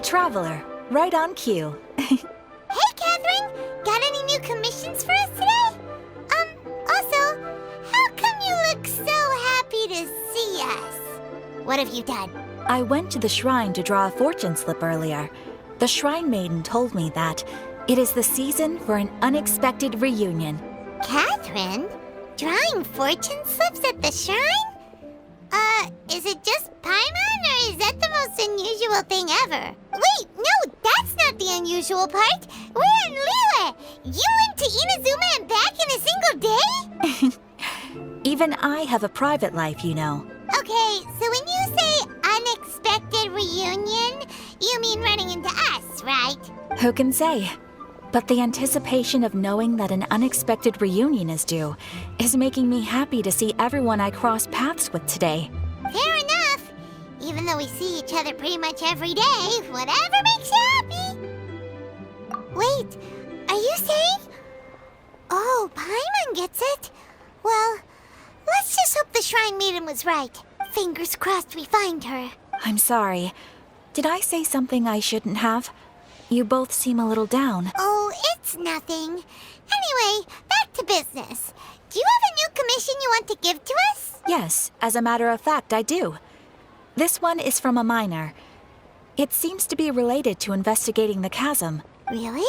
traveler. Right on cue. Hey, Catherine! Got any new commissions for us today? Also, how come you look so happy to see us? What have you done? I went to the shrine to draw a fortune slip earlier. The shrine maiden told me that it is the season for an unexpected reunion. Catherine? Drawing fortune slips at the shrine? Is it just Paimon, or is that the most unusual thing ever? Wait, no, that's not the unusual part. We're in Liyue. You went to Inazuma and back in a single day? Even I have a private life, you know. Okay, so when you say unexpected reunion, you mean running into us, right? Who can say? But the anticipation of knowing that an unexpected reunion is due is making me happy to see everyone I cross paths with today. Fair enough. Even though we see each other pretty much every day, whatever makes you happy. Wait, are you saying? Oh, Paimon gets it. Well, let's just hope the Shrine Maiden was right. Fingers crossed we find her. I'm sorry. Did I say something I shouldn't have? You both seem a little down. Oh, it's nothing. Anyway, back to business. Do you have a new commission you want to give to us? Yes, as a matter of fact, I do. This one is from a miner. It seems to be related to investigating the chasm. Really?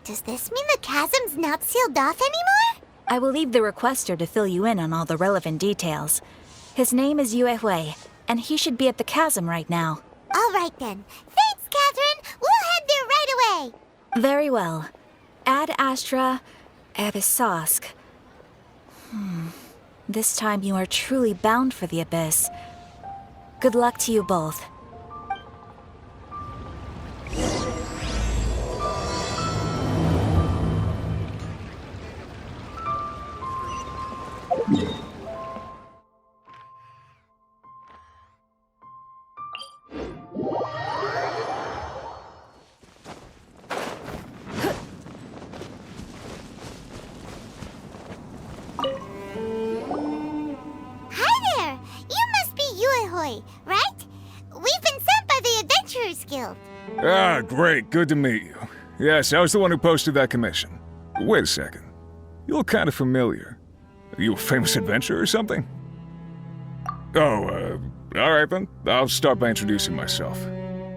Does this mean the chasm's not sealed off anymore? I will leave the requester to fill you in on all the relevant details. His name is Yue Hui, and he should be at the chasm right now. All right then. Thanks, Catherine. We'll head there right away. Very well. Ad Astra Abyssosque. This time you are truly bound for the abyss. Good luck to you both. Right? We've been sent by the Adventurers Guild. Ah, great. Good to meet you. Yes, I was the one who posted that commission. Wait a second. You look kind of familiar. Are you a famous adventurer or something? Oh, alright then. I'll start by introducing myself.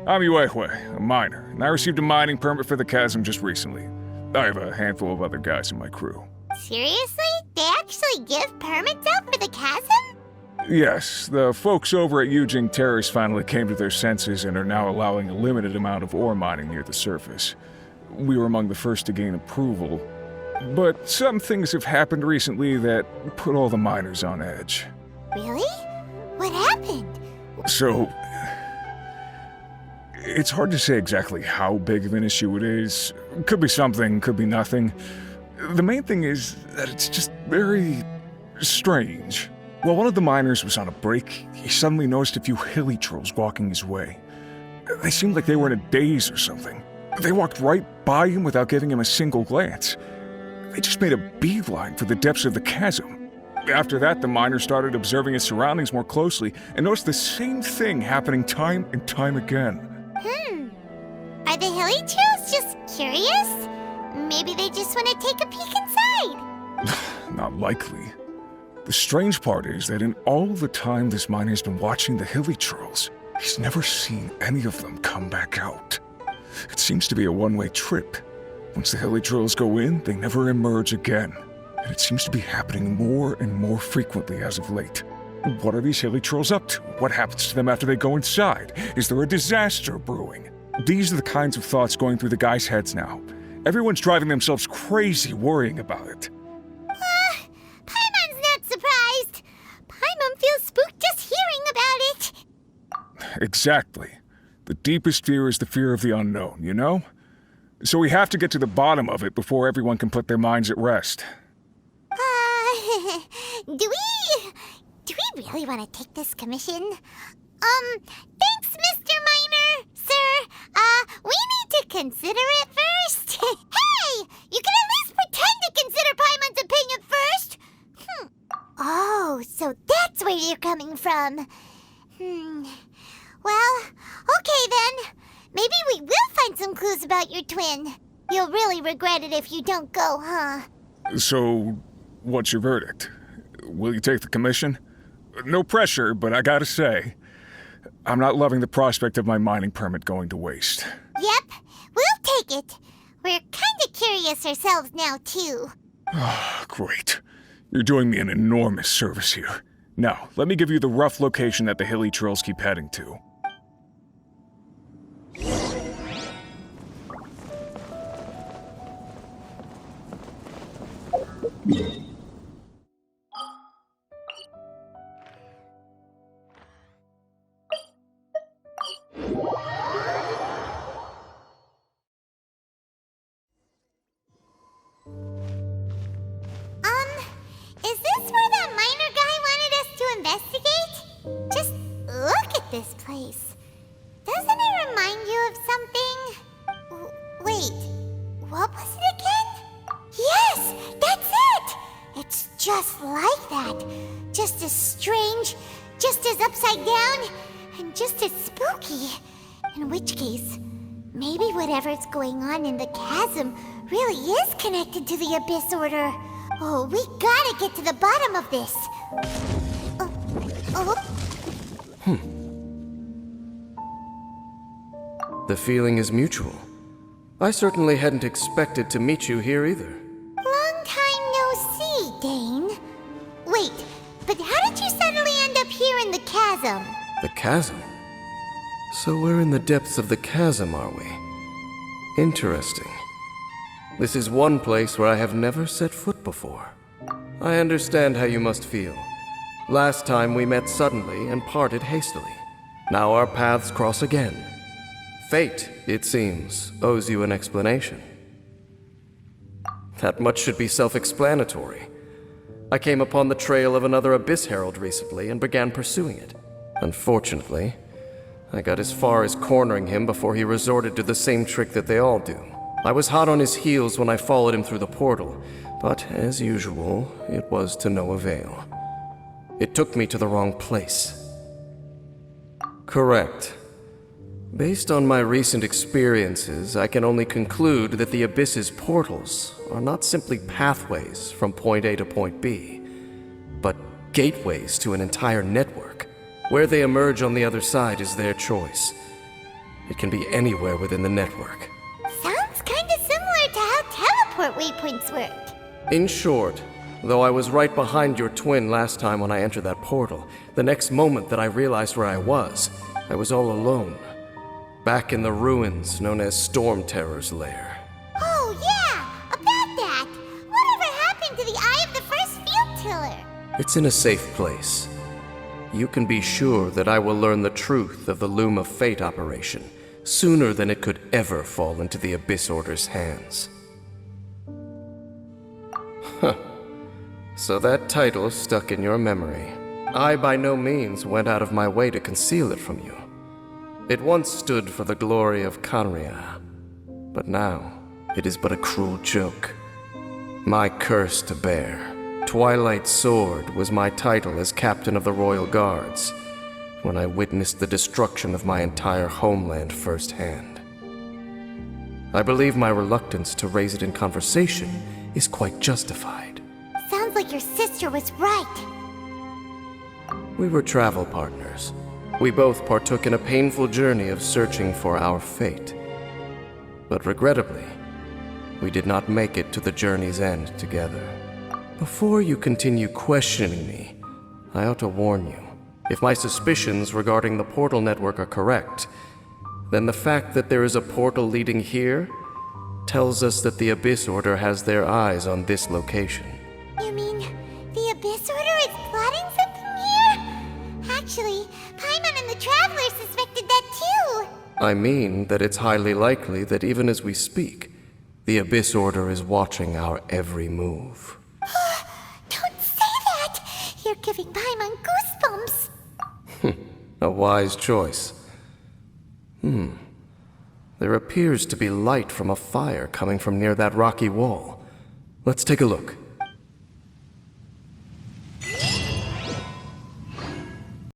I'm Yue Hui, a miner, and I received a mining permit for the chasm just recently. I have a handful of other guys in my crew. Seriously? They actually give permits out for the chasm? Yes, the folks over at Yujing Terrace finally came to their senses and are now allowing a limited amount of ore mining near the surface. We were among the first to gain approval, but some things have happened recently that put all the miners on edge. Really? What happened? So, it's hard to say exactly how big of an issue it is. Could be something, could be nothing. The main thing is that it's just very strange. While one of the miners was on a break, he suddenly noticed a few hilly trolls walking his way. They seemed like they were in a daze or something. They walked right by him without giving him a single glance. They just made a beeline for the depths of the chasm. After that, the miner started observing his surroundings more closely and noticed the same thing happening time and time again. Are the hilly trolls just curious? Maybe they just want to take a peek inside. Not likely. The strange part is that in all the time this miner's been watching the hilly trolls, he's never seen any of them come back out. It seems to be a one-way trip. Once the hilly trolls go in, they never emerge again. And it seems to be happening more and more frequently as of late. What are these hilly trolls up to? What happens to them after they go inside? Is there a disaster brewing? These are the kinds of thoughts going through the guys' heads now. Everyone's driving themselves crazy worrying about it. Paimon's not surprised. Paimon feels spooked just hearing about it. Exactly. The deepest fear is the fear of the unknown, you know? So we have to get to the bottom of it before everyone can put their minds at rest. Do we really want to take this commission? Thanks, Mr. Miner, sir. We need to consider it first. Hey! You can at least pretend to consider Paimon's opinion first. Oh, so that's where you're coming from. Well, okay then. Maybe we will find some clues about your twin. You'll really regret it if you don't go, huh? So, what's your verdict? Will you take the commission? No pressure, but I gotta say, I'm not loving the prospect of my mining permit going to waste. Yep, we'll take it. We're kinda curious ourselves now, too. Great. You're doing me an enormous service here. Now, let me give you the rough location that the hilly trails keep heading to. Is this where that miner guy wanted us to investigate? Just look at this place. Doesn't it remind you of something? Wait, what was it again? Yes, that's it! It's just like that. Just as strange, just as upside down, and just as spooky. In which case, maybe whatever's going on in the chasm really is connected to the Abyss Order. Oh, we gotta get to the bottom of this. The feeling is mutual. I certainly hadn't expected to meet you here either. Long time no see, Dane. Wait, but how did you suddenly end up here in the chasm? The chasm? So we're in the depths of the chasm, are we? Interesting. This is one place where I have never set foot before. I understand how you must feel. Last time we met suddenly and parted hastily. Now our paths cross again. Fate, it seems, owes you an explanation. That much should be self-explanatory. I came upon the trail of another Abyss Herald recently and began pursuing it. Unfortunately, I got as far as cornering him before he resorted to the same trick that they all do. I was hot on his heels when I followed him through the portal, but as usual, it was to no avail. It took me to the wrong place. Correct. Based on my recent experiences, I can only conclude that the Abyss's portals are not simply pathways from point A to point B, but gateways to an entire network. Where they emerge on the other side is their choice. It can be anywhere within the network. Sounds kinda similar to how teleport waypoints work. In short, though I was right behind your twin last time when I entered that portal, the next moment that I realized where I was all alone. Back in the ruins known as Storm Terror's lair. Oh yeah, about that. Whatever happened to the Eye of the First Field Tiller? It's in a safe place. You can be sure that I will learn the truth of the Loom of Fate operation sooner than it could ever fall into the Abyss Order's hands. Huh. So that title stuck in your memory. I by no means went out of my way to conceal it from you. It once stood for the glory of Kanria, but now it is but a cruel joke. My curse to bear. Twilight Sword was my title as captain of the Royal Guards when I witnessed the destruction of my entire homeland firsthand. I believe my reluctance to raise it in conversation is quite justified. Sounds like your sister was right. We were travel partners. We both partook in a painful journey of searching for our fate. But regrettably, we did not make it to the journey's end together. Before you continue questioning me, I ought to warn you. If my suspicions regarding the portal network are correct, then the fact that there is a portal leading here tells us that the Abyss Order has their eyes on this location. You mean the Abyss Order is plotting something here? Actually, Paimon and the Traveler suspected that too. I mean that it's highly likely that even as we speak, the Abyss Order is watching our every move. Don't say that! You're giving Paimon goosebumps. A wise choice. There appears to be light from a fire coming from near that rocky wall. Let's take a look.